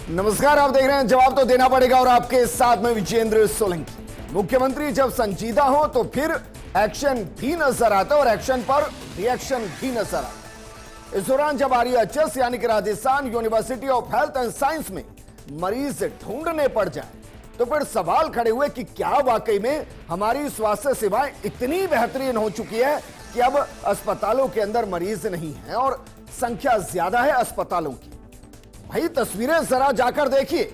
नमस्कार, आप देख रहे हैं जवाब तो देना पड़ेगा और आपके साथ में विजेंद्र सोलंकी। मुख्यमंत्री जब संजीदा हो तो फिर एक्शन भी नजर आता है और एक्शन पर रिएक्शन भी नजर आता है। इस दौरान जब RUHS यानी कि Rajasthan university of health and science में मरीज ढूंढने पड़ जाए तो फिर सवाल खड़े हुए कि क्या वाकई में हमारी स्वास्थ्य सेवाएं इतनी बेहतरीन हो चुकी है कि अब अस्पतालों के अंदर मरीज नहीं है और संख्या ज्यादा है अस्पतालों की। भाई तस्वीरें जरा जाकर देखिए।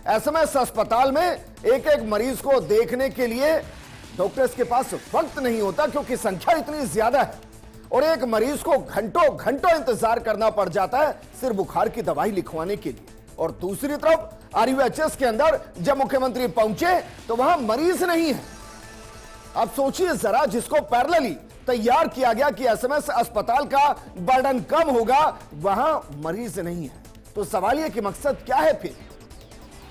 SMS अस्पताल में एक एक मरीज को देखने के लिए डॉक्टर्स के पास वक्त नहीं होता क्योंकि संख्या इतनी ज्यादा है और एक मरीज को घंटों घंटों इंतजार करना पड़ जाता है सिर्फ बुखार की दवाई लिखवाने के लिए। और दूसरी तरफ RUHS के अंदर जब मुख्यमंत्री पहुंचे तो वहां मरीज नहीं है। अब सोचिए जरा, जिसको पैरेलली तैयार किया गया कि SMS अस्पताल का बर्डन कम होगा, वहां मरीज नहीं है। तो सवाल यह कि मकसद क्या है फिर?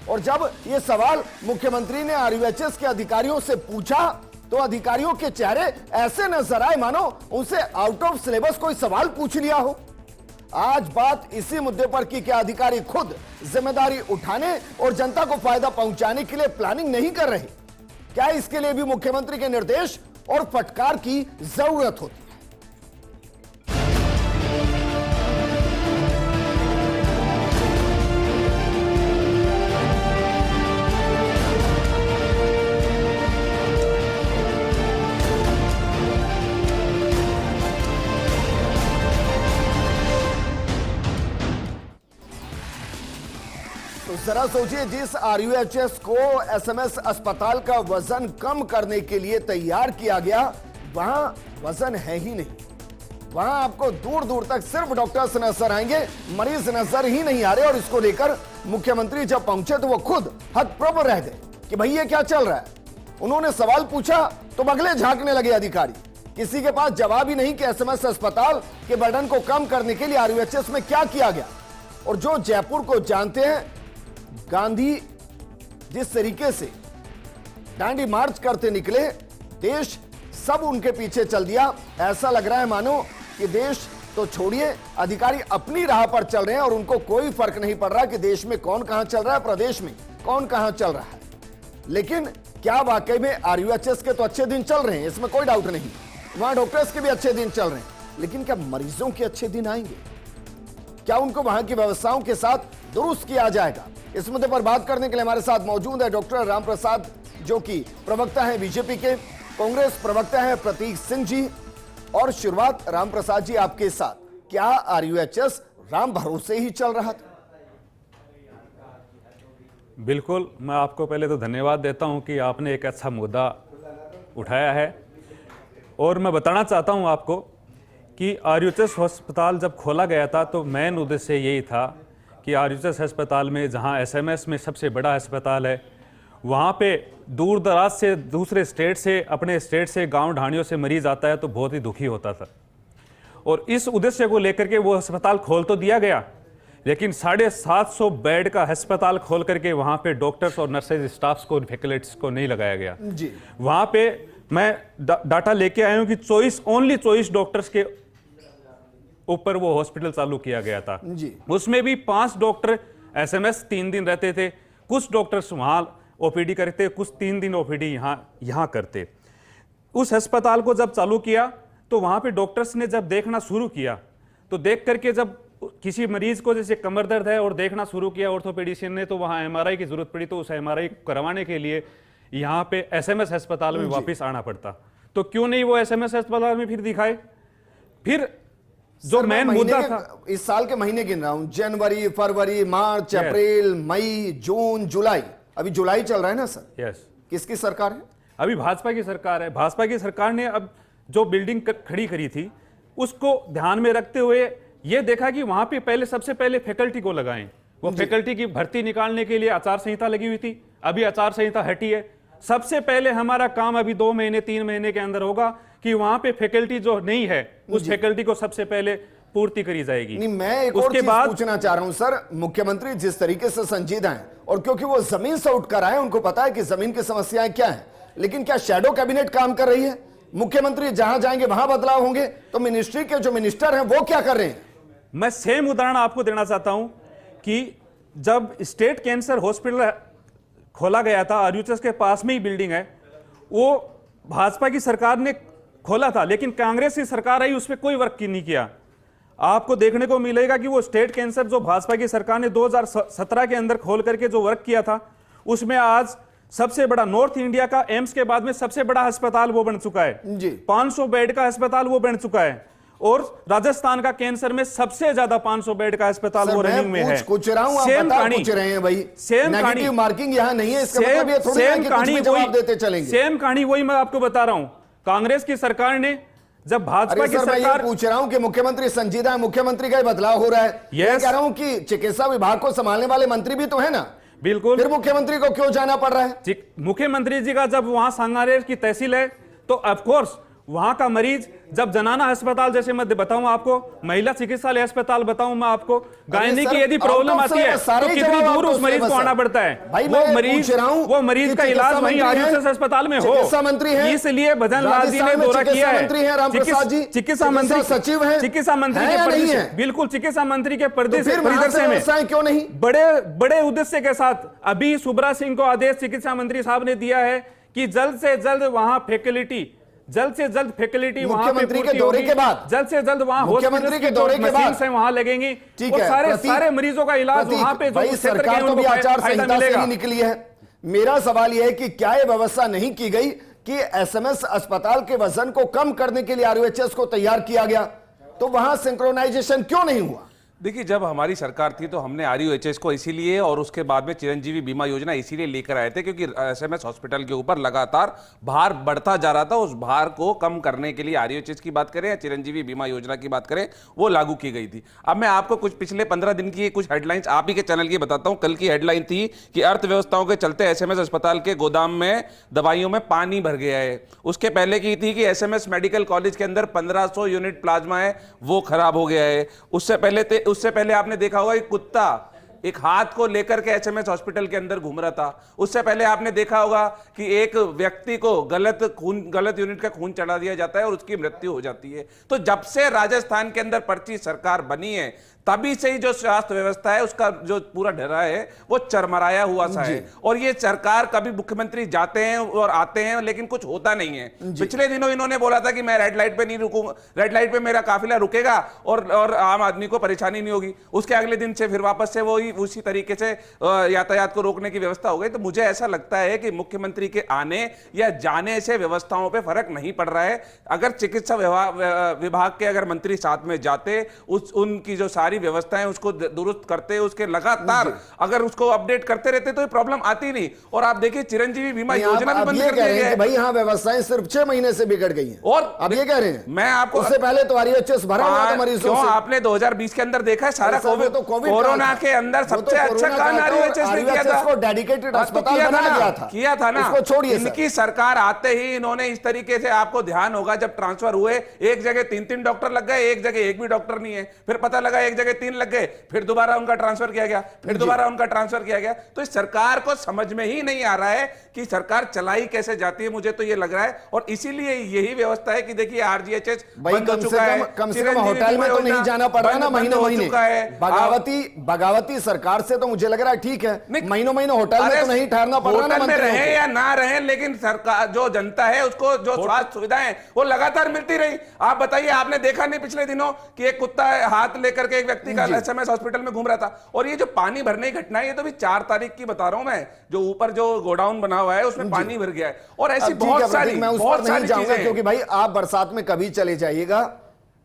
और जब यह सवाल मुख्यमंत्री ने RUHS के अधिकारियों से पूछा तो अधिकारियों के चेहरे ऐसे नजर आए मानो उनसे आउट ऑफ सिलेबस कोई सवाल पूछ लिया हो। आज बात इसी मुद्दे पर की क्या अधिकारी खुद जिम्मेदारी उठाने और जनता को फायदा पहुंचाने के लिए प्लानिंग नहीं कर रहे? क्या इसके लिए भी मुख्यमंत्री के निर्देश और फटकार की जरूरत होती है? जरा सोचिए, जिस RUHS को SMS अस्पताल का वजन कम करने के लिए तैयार किया गया वहां वजन है ही नहीं। वहां आपको दूर दूर तक सिर्फ डॉक्टर्स नजर आएंगे, मरीज नजर ही नहीं आ रहे। और इसको लेकर मुख्यमंत्री जब पहुंचे तो वो खुद हतप्रभ रह गए कि भैया क्या चल रहा है। उन्होंने सवाल पूछा तो बगले झांकने लगे अधिकारी। किसी के पास जवाब ही नहीं कि SMS अस्पताल के बर्डन को कम करने के लिए RUHS में क्या किया गया। और जो जयपुर को जानते हैं, गांधी जिस तरीके से दांडी मार्च करते निकले, देश सब उनके पीछे चल दिया। ऐसा लग रहा है मानो कि देश तो छोड़िए, अधिकारी अपनी राह पर चल रहे हैं और उनको कोई फर्क नहीं पड़ रहा कि देश में कौन कहां चल रहा है, प्रदेश में कौन कहां चल रहा है। लेकिन क्या वाकई में RUHS के तो अच्छे दिन चल रहे हैं, इसमें कोई डाउट नहीं। वहां डॉक्टर्स के भी अच्छे दिन चल रहे हैं, लेकिन क्या मरीजों के अच्छे दिन आएंगे? क्या उनको वहां की व्यवस्थाओं के साथ दुरुस्त किया जाएगा? इस मुद्दे पर बात करने के लिए हमारे साथ मौजूद है डॉक्टर राम प्रसाद, जो कि प्रवक्ता है बीजेपी के, कांग्रेस प्रवक्ता है प्रतीक सिंह जी। और शुरुआत राम प्रसाद जी आपके साथ, क्या RUHS राम भरोसे ही चल रहा था? बिल्कुल, मैं आपको पहले तो धन्यवाद देता हूं कि आपने एक अच्छा मुद्दा उठाया है। और मैं बताना चाहता हूं आपको कि RUHS अस्पताल जब खोला गया था तो मेन उद्देश्य यही था कि RUHS अस्पताल में, जहां SMS में सबसे बड़ा अस्पताल है, वहां पे दूर दराज से, दूसरे स्टेट से, अपने स्टेट से, गांव ढाणियों से मरीज आता है तो बहुत ही दुखी होता था। और इस उद्देश्य को लेकर के वो अस्पताल खोल तो दिया गया, लेकिन 750 बेड का अस्पताल खोल करके वहां पे डॉक्टर्स और नर्सेज स्टाफ्स को, फैकल्टीज को नहीं लगाया गया जी। वहां पे मैं डाटा लेके आया हूं कि ओनली 24 डॉक्टर्स के ऊपर वो हॉस्पिटल चालू किया गया था जी। उसमें भी 5 डॉक्टर SMS 3 दिन रहते थे। कुछ डॉक्टर्स वहां OPD करते, कुछ 3 दिन OPD यहाँ करते। उस अस्पताल को जब चालू किया तो वहां पे डॉक्टर्स ने जब देखना शुरू किया तो देख करके, जब किसी मरीज को जैसे कमर दर्द है और देखना शुरू किया ऑर्थोपेडिशियन ने, तो वहां MRI की जरूरत पड़ी, तो उस MRI करवाने के लिए यहाँ पे SMS अस्पताल में वापिस आना पड़ता। तो क्यों नहीं वो SMS अस्पताल में फिर दिखाए? फिर जो मेन मुद्दा था, इस साल के महीने गिन रहा हूं, जनवरी, फरवरी, मार्च, अप्रैल, मई, जून, जुलाई, अभी जुलाई चल रहा है ना सर? यस। किसकी सरकार है? अभी भाजपा की सरकार है। भाजपा की सरकार ने अब जो बिल्डिंग खड़ी करी थी उसको ध्यान में रखते हुए ये देखा कि वहां पे सबसे पहले फैकल्टी को लगाएं। वो फैकल्टी की भर्ती निकालने के लिए आचार संहिता लगी हुई थी, अभी आचार संहिता हटी है। सबसे पहले हमारा काम अभी 2 महीने 3 महीने के अंदर होगा कि वहां पे फैकल्टी जो नहीं है उस फैकल्टी को सबसे पहले पूर्ति करी जाएगी। नहीं, मैं एक और चीज पूछना चाह रहा हूं सर। मुख्यमंत्री जिस तरीके से संजीदा हैं और क्योंकि वो जमीन से उठकर आए, उनको पता है कि जमीन की समस्याएं क्या हैं, लेकिन क्या शैडो कैबिनेट काम कर रही है? मुख्यमंत्री जहां जाएंगे वहां बदलाव होंगे, तो मिनिस्ट्री के जो मिनिस्टर हैं वो क्या कर रहे हैं? मैं सेम उदाहरण आपको देना चाहता हूं कि जब स्टेट कैंसर हॉस्पिटल खोला गया था, आरयूएचएस के पास में ही बिल्डिंग है, वो भाजपा की सरकार ने खोला था, लेकिन कांग्रेस की सरकार आई उस पर कोई वर्क नहीं किया। आपको देखने को मिलेगा कि वो स्टेट कैंसर जो भाजपा की सरकार ने 2017 के अंदर खोल करके जो वर्क किया था, उसमें आज सबसे बड़ा नॉर्थ इंडिया का एम्स के बाद में सबसे बड़ा अस्पताल वो बन चुका है जी। 500 बेड का अस्पताल वो बन चुका है, और राजस्थान का कैंसर में सबसे ज्यादा 500 बेड का अस्पताल वो रनिंग में है। कुछ रहा हूं, आप बता पूछ रहे हैं भाई, सेम नेगेटिव मार्किंग यहां नहीं है, इसका मतलब ये थोड़ी है कि कुछ भी जवाब देते चलेंगे। सेम कहानी वही मैं आपको बता रहा हूं। कांग्रेस की सरकार ने जब भाजपा की सरकार, मैं पूछ रहा हूं कि मुख्यमंत्री संजीदा है, मुख्यमंत्री का ही बदलाव हो रहा है। मैं कह रहा हूं कि चिकित्सा विभाग को संभालने वाले मंत्री भी तो है ना, बिल्कुल, फिर मुख्यमंत्री को क्यों जाना पड़ रहा है? मुख्यमंत्री जी का जब वहां सांगानेर की तहसील है तो ऑफकोर्स वहां का मरीज, जब जनाना अस्पताल, जैसे मैं बताऊं आपको, महिला चिकित्सालय अस्पताल बताऊं मैं आपको, गायनी की यदि प्रॉब्लम आती है तो कितनी दूर उस मरीज को आना पड़ता है। वो मरीज का इलाज वहीं आरयूएचएस अस्पताल में हो। मंत्री है, इसलिए भजन लाल जी ने दौरा किया है। चिकित्सा मंत्री सचिव है, चिकित्सा मंत्री के परिदृश्य, बिल्कुल चिकित्सा मंत्री के परिदृश्य में क्यों नहीं बड़े उद्देश्य के साथ अभी सुब्रा सिंह को आदेश चिकित्सा मंत्री साहब ने दिया है कि जल्द से जल्द वहां फैसिलिटी, जल्द से जल्द फैसिलिटी मुख्यमंत्री के दौरे के बाद, जल्द से जल्द वहां मुख्यमंत्री के दौरे के बाद से वहां लगेंगी, ठीक और है, सारे मरीजों का इलाज वहां पे जो सरकार तो भी आचार संहिता से ही निकली है। मेरा सवाल यह है कि क्या यह व्यवस्था नहीं की गई कि एसएमएस अस्पताल के वजन को कम करने के लिए आरयूएचएस को तैयार किया गया, तो वहां सिंक्रोनाइजेशन क्यों नहीं हुआ? देखिए, जब हमारी सरकार थी तो हमने आरयूएचएस को इसीलिए और उसके बाद में चिरंजीवी बीमा योजना इसीलिए लेकर आए थे क्योंकि एसएमएस हॉस्पिटल के ऊपर लगातार भार बढ़ता जा रहा था। उस भार को कम करने के लिए आरयूएचएस की बात करें या चिरंजीवी बीमा योजना की बात करें, वो लागू की गई थी। अब मैं आपको कुछ पिछले 15 दिन की कुछ हेडलाइंस आप ही के चैनल की बताता हूं। कल की हेडलाइन थी कि अर्थव्यवस्थाओं के चलते एसएमएस अस्पताल के गोदाम में दवाइयों में पानी भर गया है। उसके पहले की थी कि एसएमएस मेडिकल कॉलेज के अंदर 1500 यूनिट प्लाज्मा है, वो खराब हो गया है। उससे पहले आपने देखा होगा कि कुत्ता एक हाथ को लेकर के एसएमएस हॉस्पिटल के अंदर घूम रहा था। उससे पहले आपने देखा होगा कि एक व्यक्ति को गलत यूनिट का खून चढ़ा दिया जाता है और उसकी मृत्यु हो जाती है। तो जब से राजस्थान के अंदर पर्ची सरकार बनी है, तभी से ही जो स्वास्थ्य व्यवस्था है उसका जो पूरा ढर्रा है वो चरमराया हुआ सा है। और ये सरकार, कभी मुख्यमंत्री जाते हैं और आते हैं लेकिन कुछ होता नहीं है। पिछले दिनों इन्होंने बोला था कि मैं रेड लाइट पे नहीं रुकूंगा, रेड लाइट पे मेरा काफिला रुकेगा और आम आदमी को परेशानी नहीं होगी। उसके अगले दिन से फिर वापस से वही उसी तरीके से यातायात को रोकने की व्यवस्था हो गई। तो मुझे ऐसा लगता है कि मुख्यमंत्री के आने या जाने से व्यवस्थाओं पर फर्क नहीं पड़ रहा है। अगर चिकित्सा विभाग के अगर मंत्री साथ में जाते, उनकी जो सारी व्यवस्थाएं उसको दुरुस्त करते, उसके लगातार अगर उसको अपडेट करते रहते तो ये प्रॉब्लम आती नहीं। और आप देखिए चिरंजीवी बीमा योजना भी बंद कर दी गई है। भाई हाँ, व्यवस्थाएं सिर्फ 6 महीने से बिगड़ गई हैं। और अब ये कह रहे हैं मैं आपको, उससे पहले तो आरयूएचएस भरा हुआ था मरीजों से। आपने 2020 के अंदर देखा है सारा कोरोना के अंदर सबसे अच्छा काम आरयूएचएस ने किया था, डेडिकेटेड अस्पताल बनाया गया था, किया था ना। छोड़िए, इनकी सरकार आते ही इन्होंने इस तरीके से, आपको ध्यान होगा जब ट्रांसफर हुए, एक जगह 3-3 डॉक्टर लग गए, एक जगह एक भी डॉक्टर नहीं है, फिर पता लगा एक जगह 3 लग गए, फिर दोबारा उनका ट्रांसफर किया गया, फिर दोबारा उनका ट्रांसफर किया गया। तो इस सरकार को समझ में ही नहीं आ रहा है कि सरकार चलाई कैसे जाती है। मुझे तो ये लग रहा है और इसीलिए यही व्यवस्था है कि देखिए आरजीएचएस बंद हो चुका है, कम से कम होटल में तो नहीं जाना पड़ रहा ना महीनों महीने। बगावती सरकार से तो मुझे लग रहा है ठीक है, महीनों होटल में तो नहीं ठहरना पड़ रहा ना, होटल में रहे या ना रहे, लेकिन सरकार जो जनता है उसको जो स्वास्थ्य सुविधाएं वो लगातार मिलती रही। आप बताइए, आपने देखा नहीं पिछले दिनों कि एक कुत्ता हाथ लेकर के एक व्यक्ति का एसएमएस हॉस्पिटल में घूम रहा था। और ये जो पानी भरने की घटना है, ये तो भी 4 तारीख की बता रहा हूं मैं, जो ऊपर जो गोडाउन बना हुआ है उसमें पानी भर गया है। और ऐसी बहुत सारी, मैं उस पर नहीं जाऊंगा क्योंकि भाई आप बरसात में कभी चले जाइएगा,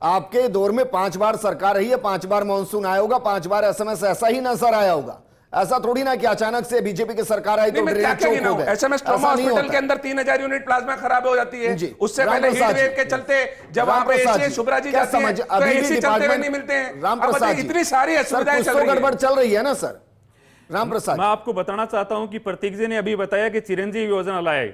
आपके दौर में 5 बार सरकार रही है, 5 बार मानसून आया होगा, 5 बार एसएमएस ऐसा ही नजर आया होगा। ऐसा थोड़ी ना कि अचानक से बीजेपी की सरकार आई तो ड्रेन चौक हो गए। एसएमएस ट्रॉमा हॉस्पिटल के अंदर 3000 यूनिट प्लाज्मा खराब हो जाती है। उससे पहले हीट वेव के चलते जब वहां पे एसी शुभ्रा जी जाती है तो एसी चलते हुए नहीं मिलते हैं। रामप्रसाद, इतनी सारी असुविधाएं चल रही है, गड़बड़ चल रही है ना सर। रामप्रसाद, मैं आपको बताना चाहता हूं कि प्रतीक जी ने अभी बताया कि चिरंजीवी योजना लाए।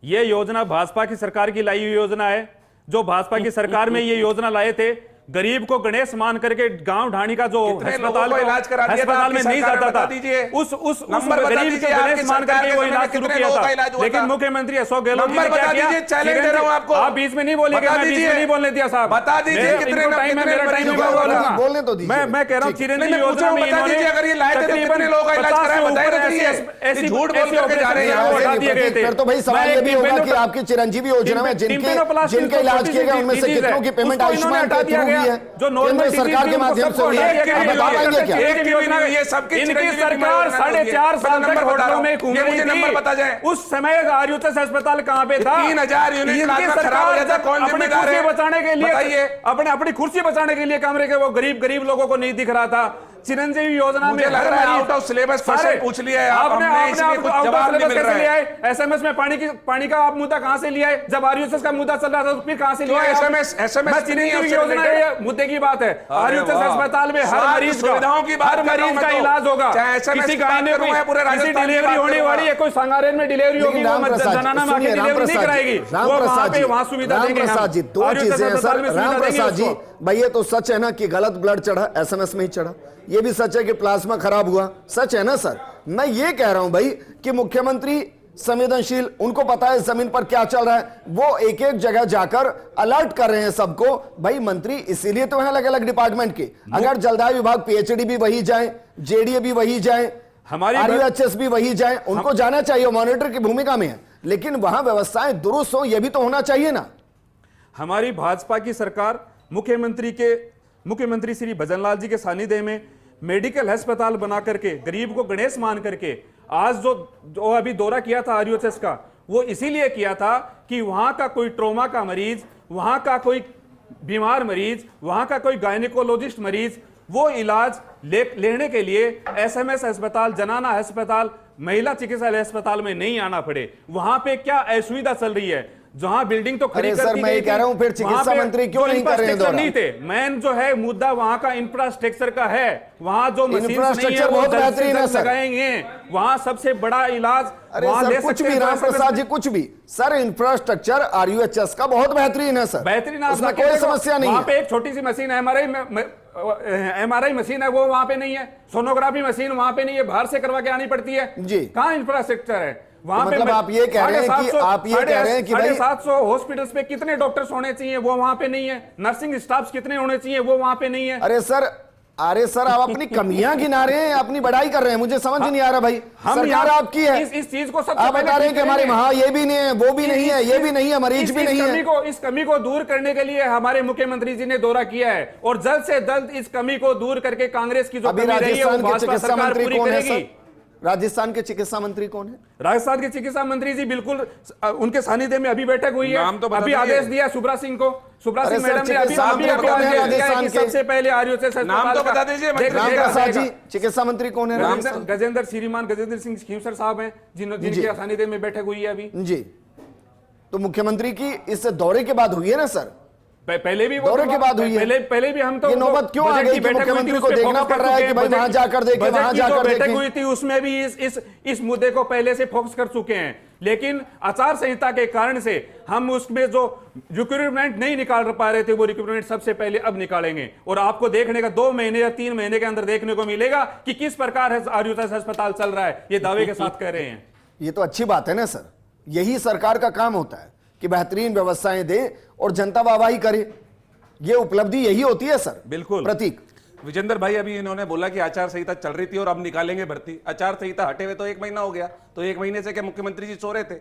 ये योजना भाजपा की सरकार की लाई हुई योजना है। जो भाजपा की सरकार में ये योजना लाए थे गरीब को गणेश मान करके गांव ढाणी का जो कितने लोगों अस्पताल को इलाज करा दिया था अस्पताल में आपकी नहीं सरकार ने? जाता था, बता दीजिए। उस नंबर बता गरीब दीजिए, के आपकी गणेश मान सरकार करके के वो समय इलाज में शुरू कितने किया लोगों था। का इलाज हुआ लेकिन था? मुख्यमंत्री अशोक गहलोत जी नंबर ने क्या बता किया? दीजिए, चैलेंज दे रहा हूं आपको। आप बीच में नहीं बोलिएगा, बता मैं बीच दीजिए। में नहीं बोलने दिया साहब। बता दीजिए, मेरे- कितने इनको टाइम है, कितने मेरा टाइम है, मरीजों मैं का बोलूंगा। बोलने तो दीजिए। मैं कह रहा हूँ ठीक। चिरंजीवी नहीं, मैं पूछ योजना रहा हूं, में बता इन्होंने दीजिए, अगर ये लाए थे तो तकरीबन कितने लोगों का इलाज 50 कराया? से बताइए ऊपर तो दिए। ऐसी- ये झूठ बोल ऐसी करके जा रहे हैं ऑपरेशन यहाँ से। हटा दिए गए थे। फिर तो भाई सवाल मैं ये भी होगा टिम्पेनो- कि आपकी चिरंजीवी योजना में टिम्पेनो प्लास जिनके इलाज किए गए उनमें से चीज़ है, कितनों की पेमेंट उसको इन्होंने आयुष्मान हटा के दिया थ्रू हुई गया। है, जो नॉर्मल केंद्र सरकार के माध्यम से हुई है। एक की आप भी बता नहीं हुई पाएंगे क्या? है। एक की भी नहीं हुई है, सबकी इनकी चिरंजीवी सरकार योजना 4.5 होती है। साल मैं तक नंबर बता रहा होटलों हूं। में घूम ये रही मुझे नंबर बता जाए। थी। उस समय आयुष अस्पताल कहाँ पे था? 3000 यूनिट इनकी प्लाज्मा खराब हो जाता, कौन अपनी जिम्मेदार कुर्सी है? बचाने के लिए बताइए। अपनी कुर्सी बचाने के लिए कमरे के वो गरीब लोगों को नहीं दिख रहा था। चिरंजीवी योजना में मुझे लग रहा है आउट ऑफ सिलेबस क्वेश्चन पूछ लिया है आप, हमने इसलिए कुछ जवाब नहीं मिल रहा है। एसएमएस में पानी का आप मुद्दा कहां से लिया है? जब आरयूएस का मुद्दा चल रहा था तो फिर कहां से लिया है? एसएमएस चिरंजीवी योजना ये मुद्दे की बात है। आरयूएस अस्पताल में हर मरीज सुविधाओं की बात कर रहा हूं का मैं तो। इलाज होगा। चाहे SMS किसी की बात गायने करूं या पूरे किसी राजस्थान की डिलीवरी बात होने करूं। वाली है, कोई सांगारेन में डिलीवरी होगी, वो जनाना में आके डिलीवरी नहीं कराएगी, वो वहां पे वहां सुविधा देंगे। रामप्रसाद जी, दो आरयूएस चीजें हैं अस्पताल सर। में सुविधा देंगे रामप्रसाद जी, उसको। भाई ये तो सच है ना कि गलत ब्लड चढ़ा, एसएमएस में ही चढ़ा। ये भी सच है कि प्लाज्मा खराब हुआ, सच है ना सर? मैं ये कह रहा हूं भाई कि मुख्यमंत्री संवेदनशील, उनको पता है जमीन पर क्या चल रहा है, वो एक एक जगह जाकर अलर्ट कर रहे हैं सबको। भाई मंत्री इसीलिए तो है अलग अलग डिपार्टमेंट के। अगर जलदाय विभाग पीएचडी भी वही जाए, जेडीए भी वही जाए, हमारी आरयूएचएस भी वही जाए, उनको जाना चाहिए, मॉनिटर की भूमिका में है। लेकिन वहां व्यवस्थाएं दुरुस्त हो, यह भी तो होना चाहिए ना। हमारी भाजपा की सरकार मुख्यमंत्री श्री भजनलाल जी के सानिध्य में मेडिकल अस्पताल बना करके गरीब को गणेश मान करके आज जो अभी दौरा किया था आरयूएचएस का, वो इसीलिए किया था कि वहां का कोई ट्रोमा का मरीज, वहां का कोई बीमार मरीज, वहां का कोई गायनेकोलॉजिस्ट मरीज वो इलाज लेने के लिए एसएमएस अस्पताल, जनाना अस्पताल, महिला चिकित्सालय अस्पताल में नहीं आना पड़े। वहां पे क्या असुविधा चल रही है? जहां बिल्डिंग तो खड़ी कर दी मैं गई कह रहा हूं फिर चिकित्सा मंत्री क्यों नहीं कर रहे हैं दौरा? नहीं थे। मेन जो है मुद्दा वहां का इंफ्रास्ट्रक्चर का है। वहां जो मशीन इंफ्रास्ट्रक्चर बहुत बेहतरीन है सर, लगाएंगे वहां सबसे बड़ा इलाज अरे वहां ले सर कुछ सकते भी, हैं। रामप्रसाद जी कुछ भी सर, इंफ्रास्ट्रक्चर आरयूएचएस का बहुत बेहतरीन है सर, बेहतरीन, उसमें कोई समस्या नहीं वहां है। पे एक छोटी सी मशीन एमआरआई मशीन है, वो वहां पे नहीं है। सोनोग्राफी मशीन वहां पे नहीं है, बाहर से करवा के आनी पड़ती है जी। कहां इंफ्रास्ट्रक्चर है वहां पे? मतलब आप ये कह रहे हैं कि भाई 750 हॉस्पिटल्स पे कितने डॉक्टर्स होने चाहिए, वो वहां पे नहीं है। नर्सिंग स्टाफ कितने होने चाहिए, वो वहां पे नहीं है। अरे सर आप अपनी कमियां गिना रहे हैं, अपनी बढ़ाई कर रहे हैं, मुझे समझ नहीं आ रहा भाई। सरकार आपकी है, इस चीज को सबसे आप बता रहे हैं कि हमारे वहां ये भी नहीं है, वो भी नहीं है, ये भी नहीं है, मरीज भी नहीं है। इस कमी को दूर करने के लिए हमारे मुख्यमंत्री जी ने दौरा किया है और जल्द से जल्द इस कमी को दूर करके कांग्रेस की जो अभी कमी रही है वो राजस्थान के भाजपा चिकित्सा सरकार मंत्री पूरी कौन है करेगी। सर? राजस्थान के चिकित्सा मंत्री कौन है? राजस्थान के चिकित्सा मंत्री जी बिल्कुल उनके सानिध्य में अभी बैठक हुई है। नाम तो बता अभी दीजिए। आदेश दिया सुब्रा सिंह को। सुब्रा अरे सिंह सर, मैडम ने अभी चिकित्सा अभी मंत्री कौन है आदेश दिया है राजस्थान कि के? सबसे पहले आरयूएचएस नाम तो बता दीजिए। रामप्रसाद जी, चिकित्सा मंत्री कौन है राजस्थान? गजेंद्र श्रीमान गजेंद्र सिंह खींवसर साहब हैं जिनके सानिध्य में बैठक हुई है अभी जी। तो मुख्यमंत्री की इस दौरे के बाद हुई है ना सर? पहले भी दौरे के बाद हुई है। पहले भी हम तो ये नौबत क्यों आ गई कि मुख्यमंत्री को देखना पड़ रहा है कि भाई वहां जाकर देखें, वहां जाकर बैठक देखें? हुई थी उसमें भी इस मुद्दे को पहले से फोकस कर चुके हैं, लेकिन आचार संहिता के कारण से हम उसमें जो रिक्रूटमेंट नहीं निकाल पा रहे थे वो रिक्रूटमेंट सबसे पहले अब निकालेंगे और आपको देखने का 2 महीने या 3 महीने के अंदर देखने को मिलेगा कि किस प्रकार आरयूएचएस अस्पताल चल रहा है। ये दावे के साथ कह रहे हैं। ये तो अच्छी बात है ना सर, यही सरकार का काम होता है कि बेहतरीन व्यवस्थाएं दे और जनता वाहवाही करे। ये उपलब्धि यही होती है सर। बिल्कुल प्रतीक। विजेंद्र भाई, अभी इन्होंने बोला कि आचार संहिता चल रही थी और अब निकालेंगे भर्ती। आचार संहिता हटे हुए तो 1 महीना हो गया, तो 1 महीने से क्या मुख्यमंत्री जी सो रहे थे?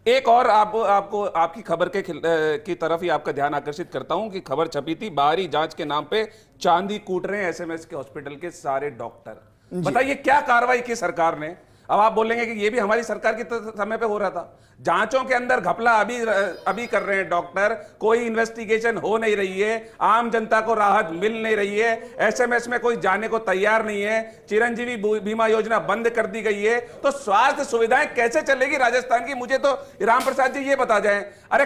एक और आपको आपकी खबर की तरफ ही आपका ध्यान आकर्षित करता हूं कि खबर छपी थी, बाहरी जांच के नाम पे चांदी कूट रहे हैं एसएमएस के हॉस्पिटल के सारे डॉक्टर। बताइए क्या कार्रवाई की सरकार ने? अब आप बोलेंगे कि ये भी हमारी सरकार के समय पे हो रहा था। जांचों के अंदर घपला अभी कर रहे हैं डॉक्टर, कोई इन्वेस्टिगेशन हो नहीं रही है, आम जनता को राहत मिल नहीं रही है, एसएमएस में कोई जाने को तैयार नहीं है, चिरंजीवी बीमा योजना बंद कर दी गई है, तो स्वास्थ्य सुविधाएं कैसे चलेगी राजस्थान की? मुझे तो रामप्रसाद जी ये बता जाएं। अरे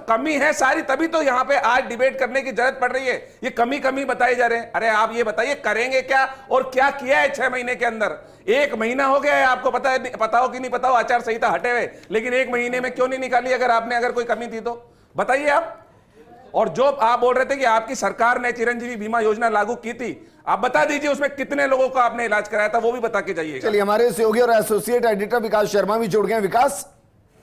कमी है सारी, तभी तो यहाँ पे आज डिबेट करने की जरूरत पड़ रही है। ये कमी बताए जा रहे हैं। अरे आप ये बताइए करेंगे क्या और क्या किया है 6 महीने के अंदर? 1 महीना हो गया है, आपको पता हो कि नहीं पता हो, आचार संहिता हटे हुए, लेकिन 1 महीने में क्यों नहीं निकाली? अगर कोई कमी थी तो बताइए आप। और जो आप बोल रहे थे कि आपकी सरकार ने चिरंजीवी बीमा योजना लागू की थी, आप बता दीजिए उसमें कितने लोगों का आपने इलाज कराया था, वो भी बता के जाइए। चलिए, हमारे सहयोगी और एसोसिएट एडिटर विकास शर्मा भी जुड़ गए। विकास,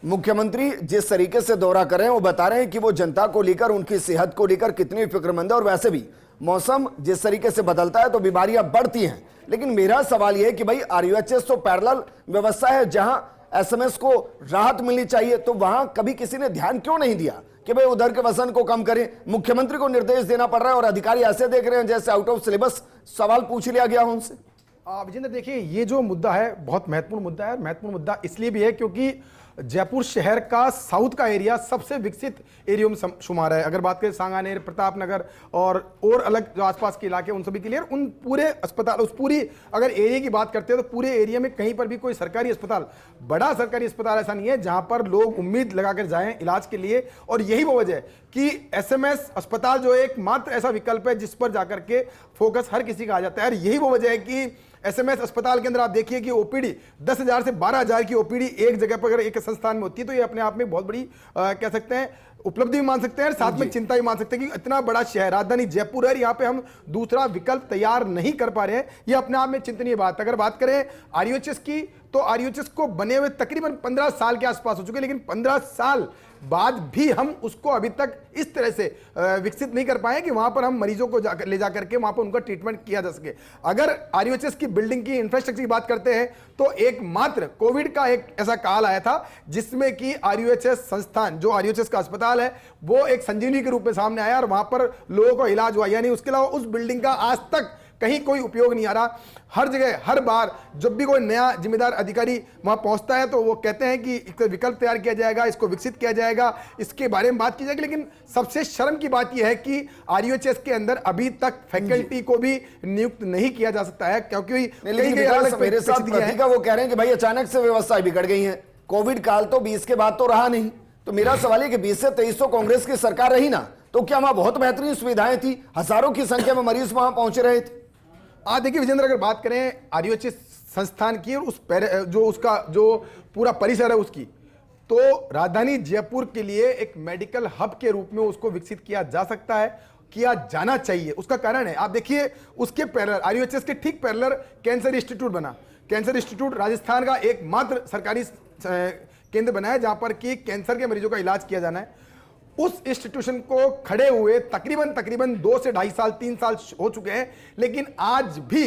मुख्यमंत्री जिस तरीके से दौरा कर रहे हैं वो बता रहे हैं कि वो जनता को लेकर, उनकी सेहत को लेकर कितनी फिक्रमंद है, और वैसे भी मौसम जिस तरीके से बदलता है तो बीमारियां बढ़ती हैं। लेकिन मेरा सवाल यह है कि भाई आरयूएचएस तो पैरेलल व्यवस्था है, जहां एसएमएस को राहत मिलनी चाहिए, तो वहां कभी किसी ने ध्यान क्यों नहीं दिया कि भाई उधर के वजन को कम करें? मुख्यमंत्री को निर्देश देना पड़ रहा है और अधिकारी ऐसे देख रहे हैं जैसे आउट ऑफ सिलेबस सवाल पूछ लिया गया हो उनसे। विजेंद्र, देखिए, ये जो मुद्दा है बहुत महत्वपूर्ण मुद्दा है। महत्वपूर्ण मुद्दा इसलिए भी है क्योंकि जयपुर शहर का साउथ का एरिया सबसे विकसित एरिया में शुमार है। अगर बात करें सांगानेर, प्रताप नगर और अलग जो आसपास के इलाके उन सभी के लिए, उन पूरे अस्पताल, उस पूरी अगर एरिया की बात करते हैं तो पूरे एरिया में कहीं पर भी कोई सरकारी अस्पताल, बड़ा सरकारी अस्पताल ऐसा नहीं है जहां पर लोग उम्मीद लगाकर जाएं इलाज के लिए। और यही वो वजह है कि एसएमएस अस्पताल जो एकमात्र ऐसा विकल्प है जिस पर जाकर के फोकस हर किसी का आ जाता है। और यही वो वजह है कि एसएमएस अस्पताल के अंदर आप देखिए कि ओपीडी 10,000 से 12,000 की ओपीडी एक जगह पर अगर एक संस्थान में होती है तो ये अपने आप में बहुत बड़ी कह सकते हैं उपलब्धि भी मान सकते हैं, साथ में चिंता भी मान सकते हैं कि इतना बड़ा शहर राजधानी जयपुर है, यहाँ पे हम दूसरा विकल्प तैयार नहीं कर पा रहे हैं। ये अपने आप में चिंतनीय बात। अगर बात करें आरयूएचएस की, तो आरयूएचएस को बने हुए तकरीबन 15 साल के आसपास हो चुके, लेकिन 15 साल बाद भी हम उसको अभी तक इस तरह से विकसित नहीं कर पाए कि वहां पर हम मरीजों को ले जाकर के वहां पर उनका ट्रीटमेंट किया जा सके। अगर आरयूएचएस की बिल्डिंग की इंफ्रास्ट्रक्चर की बात करते हैं तो एकमात्र कोविड का एक ऐसा काल आया था जिसमें कि आरयूएचएस संस्थान, जो आरयूएचएस का अस्पताल है, वो एक संजीवनी के रूप में सामने आया और वहां पर लोगों को इलाज हुआ। यानी उसके अलावा उस बिल्डिंग का आज तक कहीं कोई उपयोग नहीं आ रहा। हर जगह, हर बार जब भी कोई नया जिम्मेदार अधिकारी वहां पहुंचता है तो वो कहते हैं कि एक विकल्प तैयार किया जाएगा, इसको विकसित किया जाएगा, इसके बारे में बात की जाएगी। लेकिन सबसे शर्म की बात यह है कि आरयूएचएस के अंदर अभी तक फैकल्टी को भी नियुक्त नहीं किया जा सकता है, क्योंकि मेरे साथ प्रतीका वो कह रहे हैं कि भाई अचानक से व्यवस्था बिगड़ गई है। कोविड काल तो 20 के बाद तो रहा नहीं, तो मेरा सवाल है कि 20 से 23 तो कांग्रेस की सरकार रही ना, तो क्या वहां बहुत बेहतरीन सुविधाएं थी, हजारों की संख्या में मरीज वहां पहुंच रहे थे? देखिए विजेंद्र, अगर बात करें आरयूएचएस संस्थान की और उसका जो पूरा परिसर है उसकी, तो राजधानी जयपुर के लिए एक मेडिकल हब के रूप में उसको विकसित किया जा सकता है, किया जाना चाहिए। उसका कारण है, आप देखिए उसके पैरेलल, आरयूएचएस के ठीक पैरेलल कैंसर इंस्टीट्यूट बना। कैंसर इंस्टीट्यूट राजस्थान का एकमात्र सरकारी केंद्र बना है जहां पर कि कैंसर के मरीजों का इलाज किया जाना है। उस इंस्टीट्यूशन को खड़े हुए तकरीबन 2 से 2.5 साल 3 साल हो चुके हैं, लेकिन आज भी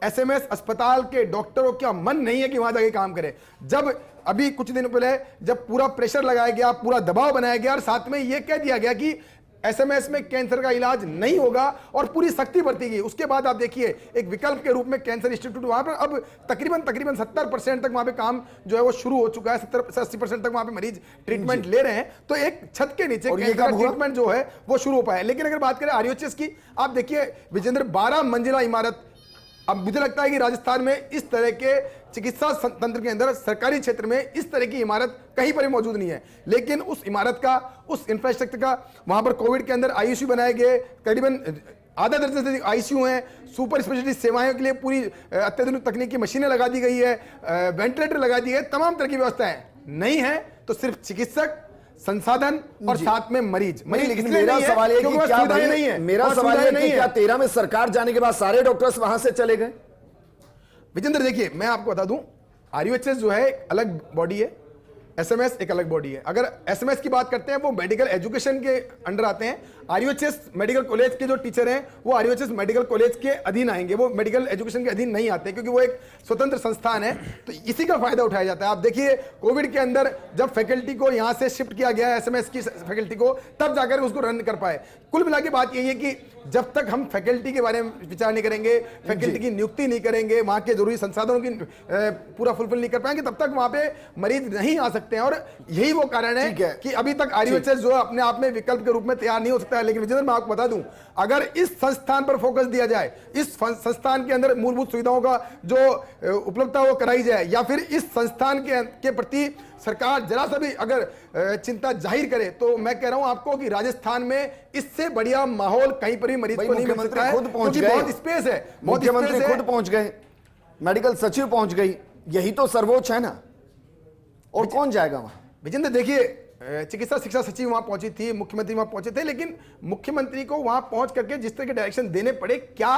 एसएमएस अस्पताल के डॉक्टरों का मन नहीं है कि वहां जाके काम करें। जब अभी कुछ दिन पहले जब पूरा प्रेशर लगाया गया, पूरा दबाव बनाया गया और साथ में यह कह दिया गया कि एसएमएस में कैंसर का इलाज नहीं होगा और पूरी सख्ती बरती गई, उसके बाद आप देखिए एक विकल्प के रूप में कैंसर इंस्टीट्यूट वहां पर अब तकरीबन 70% तक वहां पे काम जो है वो शुरू हो चुका है। 70 से 80% तक वहां पे मरीज ट्रीटमेंट ले रहे हैं। तो एक छत के नीचे कैंसर ट्रीटमेंट जो है वो शुरू हो पाया। लेकिन अगर बात करें आरयूएचएस की, आप देखिए विजेंद्र, 12 मंजिला इमारत। अब मुझे लगता है कि राजस्थान में इस तरह के चिकित्सा तंत्र के अंदर सरकारी क्षेत्र में इस तरह की इमारत कहीं पर भी मौजूद नहीं है। लेकिन उस इमारत का, उस इंफ्रास्ट्रक्चर का, वहां पर कोविड के अंदर आईसीयू बनाए गए, करीबन आधा दर्जन से आईसीयू हैं, सुपर स्पेशलिटी सेवाओं के लिए पूरी अत्याधुनिक तकनीकी मशीनें लगा दी गई है, वेंटिलेटर लगा दिए, तमाम तरह की व्यवस्थाएं नहीं है। तो सिर्फ चिकित्सक, संसाधन और साथ में मरीज। लेकिन मेरा सवाल है कि क्या नहीं है, मेरा सवाल है कि क्या 13 में सरकार जाने के बाद सारे डॉक्टर्स वहां से चले गए? विजेंद्र देखिए, मैं आपको बता दूं, आरयूएचएस जो है एक अलग बॉडी है, एसएमएस एक अलग बॉडी है। अगर एसएमएस की बात करते हैं वो मेडिकल एजुकेशन के अंडर आते हैं। आरयूएचएस मेडिकल कॉलेज के जो टीचर हैं वो आरयूएचएस मेडिकल कॉलेज के अधीन आएंगे, वो मेडिकल एजुकेशन के अधीन नहीं आते क्योंकि वो एक स्वतंत्र संस्थान है। तो इसी का फायदा उठाया जाता है। आप देखिए कोविड के अंदर जब फैकल्टी को यहां से शिफ्ट किया गया एसएमएस की फैकल्टी को, तब जाकर उसको रन कर पाए। कुल मिला के बात यही है कि जब तक हम फैकल्टी के बारे में विचार नहीं करेंगे, फैकल्टी की नियुक्ति नहीं करेंगे, वहां के जरूरी संसाधनों की पूरा फुलफिल नहीं कर पाएंगे, तब तक वहां पे मरीज नहीं आ सकते हैं। और यही वो कारण है कि अभी तक आरयूएचएस जो अपने आप में विकल्प के रूप में तैयार नहीं हो सकता है। लेकिन विजेंद्र, मैं आपको बता दूं, अगर इस संस्थान पर फोकस दिया जाए, इस संस्थान के अंदर मूलभूत सुविधाओं का जो उपलब्धता वो कराई जाए, या फिर इस संस्थान के प्रति सरकार जरा सा भी अगर चिंता जाहिर करे, तो मैं कह रहा हूं आपको कि राजस्थान में इससे बढ़िया माहौल कहीं पर भी मरीज को नहीं मिल सकता है। खुद पहुंच गए, बहुत स्पेस है, मुख्यमंत्री खुद पहुंच गए, मेडिकल सचिव पहुंच गई, यही तो सर्वोच्च है ना। और कौन जाएगा वहां? विजेंद्र देखिए, चिकित्सा शिक्षा सचिव वहां पहुंची थी, मुख्यमंत्री वहां पहुंचे थे, लेकिन मुख्यमंत्री को वहां पहुंच करके जिस तरह के डायरेक्शन देने पड़े, क्या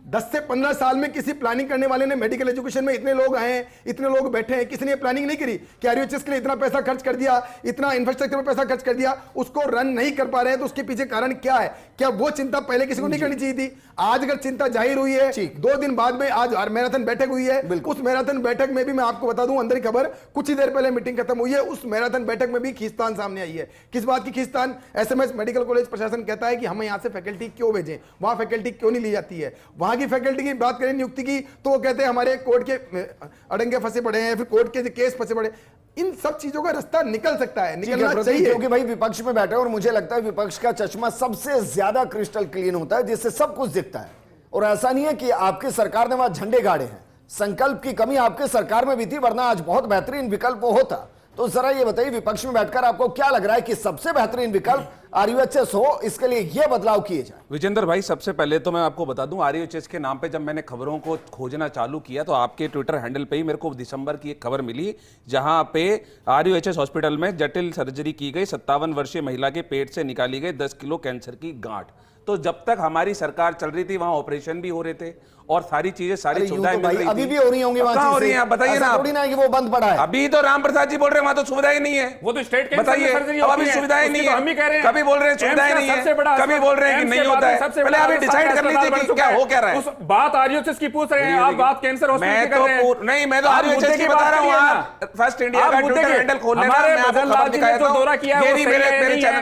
10 से 15 साल में किसी प्लानिंग करने वाले ने मेडिकल एजुकेशन में इतने लोग आए हैं, इतने लोग बैठे हैं, किसी ने प्लानिंग नहीं करी कि आरयूएचएस के लिए इतना पैसा खर्च कर दिया, इतना इंफ्रास्ट्रक्चर पर पैसा खर्च कर दिया, उसको रन नहीं कर पा रहे हैं, तो उसके पीछे कारण क्या है? क्या वो चिंता पहले किसी को नहीं करनी चाहिए थी? आज अगर चिंता जाहिर हुई है, 2 दिन बाद में आज मैराथन बैठक हुई है, उस मैराथन बैठक में भी मैं आपको बता दूं, अंदर की खबर, कुछ ही देर पहले मीटिंग खत्म हुई है, उस मैराथन बैठक में भी खींचतान सामने आई है। किस बात की खींचतान? एसएमएस मेडिकल कॉलेज प्रशासन कहता है कि हमें यहां से फैकल्टी क्यों भेजें, वहां फैकल्टी क्यों नहीं ली जाती है? वहां की फैकल्टी की बात करें नियुक्ति की, तो वो कहते हैं हमारे कोर्ट के अड़ंगे फंसे पड़े हैं, फिर कोर्ट के केस फंसे पड़े। इन सब चीजों का रास्ता निकल सकता है, निकलना चाहिए, क्योंकि भाई विपक्ष में बैठे और मुझे लगता है विपक्ष का चश्मा सबसे ज्यादा क्रिस्टल क्लीन होता है, जिससे सब कुछ दिखता है। और ऐसा नहीं है कि आपकी सरकार ने वहां झंडे गाड़े हैं, संकल्प की कमी आपके सरकार में भी थी, वरना आज बहुत बेहतरीन विकल्प वो होता। तो जरा ये बताइए, विपक्ष में बैठकर आपको क्या लग रहा है कि सबसे बेहतरीन विकल्प आरयूएचएस हो, इसके लिए ये बदलाव किए जाए? विजेंद्र भाई, सबसे पहले तो मैं आपको बता दूं, आरयूएचएस के नाम पे जब मैंने खबरों को खोजना चालू किया तो आपके ट्विटर हैंडल पे ही मेरे को दिसंबर की एक खबर मिली, जहां पे आरयूएचएस हॉस्पिटल में जटिल सर्जरी की गई, 57 वर्षीय महिला के पेट से निकाली गई 10 किलो कैंसर की गांठ। तो जब तक हमारी सरकार चल रही थी वहां ऑपरेशन भी हो रहे थे और सारी चीजें, सारी सुविधाएं मिल रही थी। अभी भी हो रही होंगी वहां? कहां हो रही हैं आप बताइए ना। थोड़ी ना है कि वो बंद पड़ा है। अभी तो राम प्रसाद जी बोल रहे हैं वहां तो सुविधाएं नहीं है, वो तो स्टेट कैंसर बताइए। अब अभी सुविधाएं नहीं है, हम ही कह रहे हैं। कभी बोल रहे हैं सुविधाएं नहीं है, कभी बोल रहे हैं कि नहीं होता है। पहले आप डिसाइड कर लीजिए कि क्या हो क्या रहा है। बात आरयूएचएस की पूछ रहे हैं आप, बात कैंसर हॉस्पिटल की कर रहे हैं। नहीं, मैं तो आरयूएचएस की बता रहा हूं। फर्स्ट इंडिया का ट्विटर हैंडल खोलने का मैं आपको खबर दिखाया था, दौरा किया है,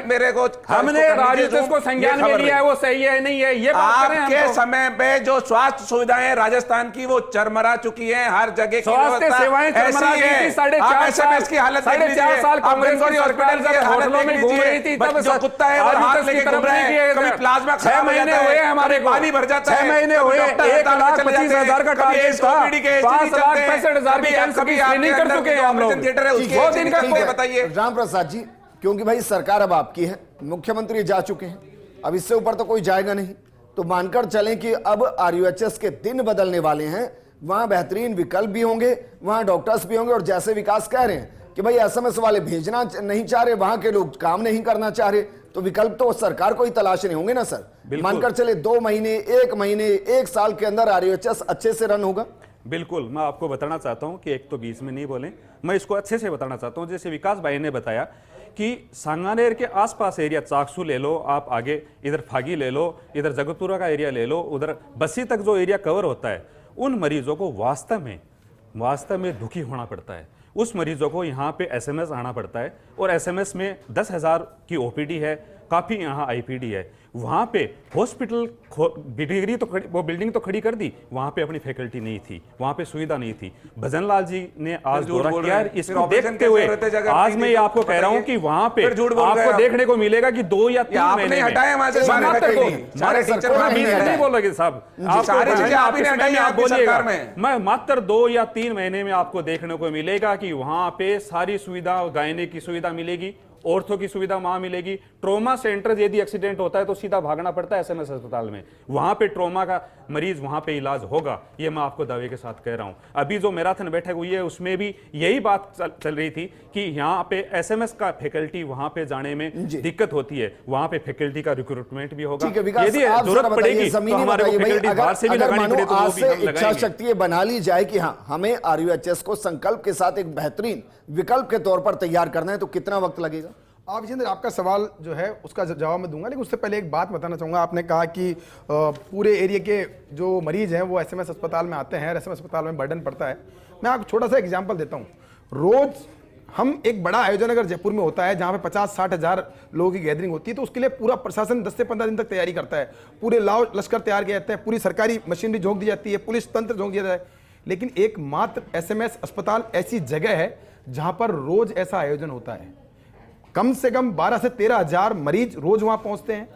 मेरे को हमने आरयूएचएस को संज्ञान में लिया है, वो सही है नहीं है ये बात करें। आपके समय पे जो स्वास्थ्य सुविधाएं राजस्थान की वो चरमरा चुकी हैं, हर जगह स्वास्थ्य सेवाएं चरमरा गई थी। 4.5 साल की हालत देख लीजिए, 4.5 साल कांग्रेस की हॉस्पिटल की हालत देख लीजिए, जो कुत्ता है वो हाथ लेके घूम रहा है, कभी प्लाज्मा 6 महीने हुए हमारे को, पानी भर जाता है, 6 महीने हुए, 1,25,000 का टारगेट था, 5,65,000 की कैंसर की स्क्रीनिंग कर चुके हैं हम लोग। वो दिन का कोई बताइए। राम प्रसाद जी, क्योंकि भाई सरकार अब आपकी है, मुख्यमंत्री जा चुके हैं, अब इससे ऊपर तो कोई जाएगा नहीं, तो मानकर चलें कि अब आरयूएचएस के दिन बदलने वाले हैं, वहां बेहतरीन विकल्प भी होंगे, वहां डॉक्टर्स भी होंगे, और जैसे विकास कह रहे हैं कि भाई एसएमएस वाले भेजना नहीं चाह रहे, वहां के लोग काम नहीं करना चाह रहे, तो विकल्प तो सरकार को ही तलाशने होंगे ना सर। मानकर चले 2 महीने, 1 महीने, 1 साल के अंदर आरयूएचएस अच्छे से रन होगा। बिल्कुल, मैं आपको बताना चाहता हूं कि एक तो बीच में नहीं बोलें, मैं इसको अच्छे से बताना चाहता हूं। जैसे विकास भाई ने बताया कि सांगानेर के आसपास एरिया, चाकसू ले लो आप, आगे इधर फागी ले लो, इधर जगतपुरा का एरिया ले लो, उधर बस्सी तक जो एरिया कवर होता है, उन मरीजों को वास्तव में दुखी होना पड़ता है। उस मरीजों को यहाँ पे एसएमएस आना पड़ता है, और एसएमएस में 10,000 की ओपीडी है, काफ़ी यहाँ आईपीडी है। वहाँ पे हॉस्पिटल डिग्री तो वो बिल्डिंग तो खड़ी कर दी, वहाँ पे अपनी फैकल्टी नहीं थी, वहाँ पे सुविधा नहीं थी। भजन लाल जी ने आज दौरा किया, इसको देखते हुए आज मैं ये आपको कह रहा हूँ कि वहाँ पे आपको देखने को मिलेगा कि 2 या 3 महीने नहीं बोल रहे साहब, मैं मात्र 2 या 3 महीने में आपको देखने को मिलेगा कि वहाँ पे सारी सुविधा, गायने की सुविधा मिलेगी, ऑर्थो की सुविधा वहां मिलेगी। ट्रोमा सेंटर यदि एक्सीडेंट होता है तो सीधा भागना पड़ता है एसएमएस अस्पताल में, वहां पे ट्रोमा का मरीज वहां पे इलाज होगा, ये मैं आपको दावे के साथ कह रहा हूं। अभी जो मैराथन बैठक हुई है उसमें भी यही बात चल रही थी कि यहाँ पे एसएमएस का फैकल्टी वहां पे जाने में दिक्कत होती है, वहां पे फैकल्टी का रिक्रूटमेंट भी होगा। यदि जरूरत पड़ेगी तो हमारे को फैकल्टी बाहर से भी लगानी पड़े तो वो भी हम इच्छा शक्ति बना ली जाए कि हाँ हमें आरयूएचएस को संकल्प के साथ एक बेहतरीन विकल्प के तौर पर तैयार करना है, तो कितना वक्त लगेगा? आप विजेंद्र, आपका सवाल जो है उसका जवाब मैं दूंगा, लेकिन उससे पहले एक बात बताना चाहूँगा। आपने कहा कि पूरे एरिया के जो मरीज हैं वो एसएमएस अस्पताल में आते हैं, एसएमएस अस्पताल में बर्डन पड़ता है। मैं आपको छोटा सा एग्जांपल देता हूँ। रोज हम एक बड़ा आयोजन अगर जयपुर में होता है जहाँ पे 50-60 हज़ार लोगों की गैदरिंग होती है, तो उसके लिए पूरा प्रशासन 10 से 15 दिन तक तैयारी करता है, पूरे लाव लश्कर तैयार किया जाता है, पूरी सरकारी मशीनरी झोंक दी जाती है, पुलिस तंत्र झोंक दिया जाता है। लेकिन एकमात्र एसएमएस अस्पताल ऐसी जगह है जहाँ पर रोज ऐसा आयोजन होता है। कम से कम 12 से 13 हज़ार मरीज रोज वहां पहुंचते हैं।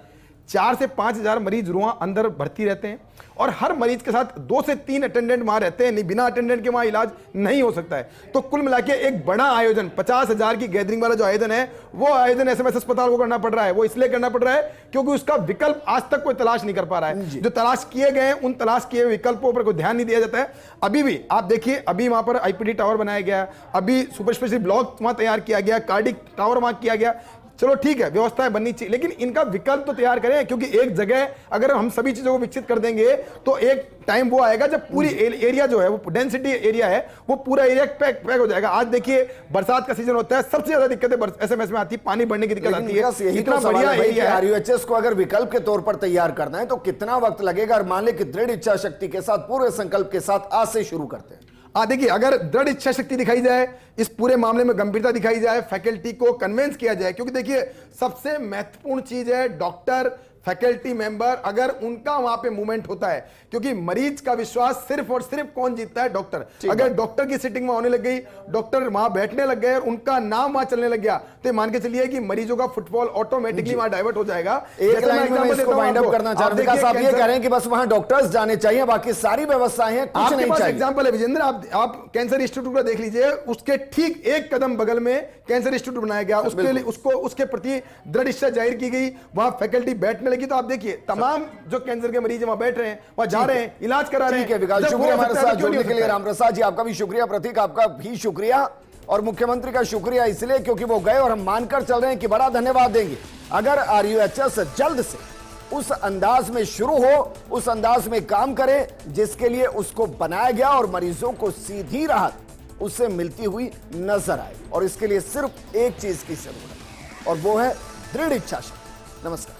4 से 5 हजार मरीज वहां अंदर भर्ती रहते हैं और हर मरीज के साथ 2 से 3 अटेंडेंट वहां रहते हैं, नहीं बिना अटेंडेंट के वहां इलाज नहीं हो सकता है। तो कुल मिला के एक बड़ा आयोजन 50,000 की गैदरिंग वाला जो आयोजन है, वो आयोजन एसएमएस अस्पताल को करना पड़ रहा है। वो इसलिए करना पड़ रहा है क्योंकि उसका विकल्प आज तक कोई तलाश नहीं कर पा रहा है। जो तलाश किए गए उन तलाश किए हुए विकल्पों पर कोई ध्यान नहीं दिया जाता है। अभी भी आप देखिए, अभी वहां पर आईपीडी टावर बनाया गया, अभी सुपर स्पेशलिस्ट ब्लॉक वहां तैयार किया गया, कार्डिक टावर वहां किया गया। चलो ठीक है, व्यवस्थाएं बननी चाहिए, लेकिन इनका विकल्प तो तैयार करें, क्योंकि एक जगह अगर हम सभी चीजों को विकसित कर देंगे तो एक टाइम वो आएगा जब पूरी एरिया जो है, वो डेंसिटी एरिया है, वो पूरा एरिया पैक हो जाएगा। आज देखिए बरसात का सीजन होता है, सबसे ज्यादा दिक्कतें एसएमएस में आती है, पानी बढ़ने की दिक्कत आती है। इतना बढ़िया एरिया है। आरयूएचएस को अगर विकल्प के तौर पर तैयार करना है तो कितना वक्त लगेगा? और मान ले कि दृढ़ इच्छा शक्ति के साथ, पूरे संकल्प के साथ आज से शुरू करते हैं। देखिए, अगर दृढ़ इच्छा शक्ति दिखाई जाए, इस पूरे मामले में गंभीरता दिखाई जाए, फैकल्टी को कन्विंस किया जाए, क्योंकि देखिए सबसे महत्वपूर्ण चीज है डॉक्टर, फैकल्टी मेंबर, अगर उनका वहां पे मूवमेंट होता है, क्योंकि मरीज का विश्वास सिर्फ और सिर्फ कौन जीतता है? डॉक्टर। अगर डॉक्टर की सिटिंग वहां होने लग गई, डॉक्टर वहां बैठने लग गए और उनका नाम वहां चलने लग गया, तो मान के चलिए कि मरीजों का फुटबॉल ऑटोमेटिकली वहां डाइवर्ट हो जाएगा। एक लाइन में इसको वाइंड अप करना चाह रहे हैं, आप ये कह रहे हैं कि बस वहां डॉक्टर्स जाने चाहिए, बाकी सारी व्यवस्थाएं हैं, कुछ नहीं चाहिए। एग्जांपल है विजेंद्र, आप कैंसर इंस्टीट्यूट को देख लीजिए, उसके ठीक एक कदम बगल में कैंसर इंस्टीट्यूट बनाया गया, उसके लिए उसके प्रति दृढ़ इच्छा जाहिर की गई, वहां फैकल्टी बैठने लगी। तो आप देखिए तमाम जो कैंसर के मरीज वहां बैठ रहे हैं, वहां जा रहे हैं, इलाज करा रहे हैं। ठीक है विकास, शुक्रिया हमारे साथ जुड़ने के लिए। राम प्रसाद जी आपका भी शुक्रिया, प्रतीक आपका भी शुक्रिया, और मुख्यमंत्री का शुक्रिया इसलिए क्योंकि वो गए और हम मानकर चल रहे हैं कि बड़ा धन्यवाद देंगे अगर आरयूएचएस जल्द से उस अंदाज में शुरू हो, उस अंदाज में काम करे जिसके लिए उसको बनाया गया, और मरीजों को सीधी राहत उससे मिलती हुई नजर आए। और इसके लिए सिर्फ एक चीज की जरूरत है और वो है दृढ़ इच्छा शक्ति। नमस्कार।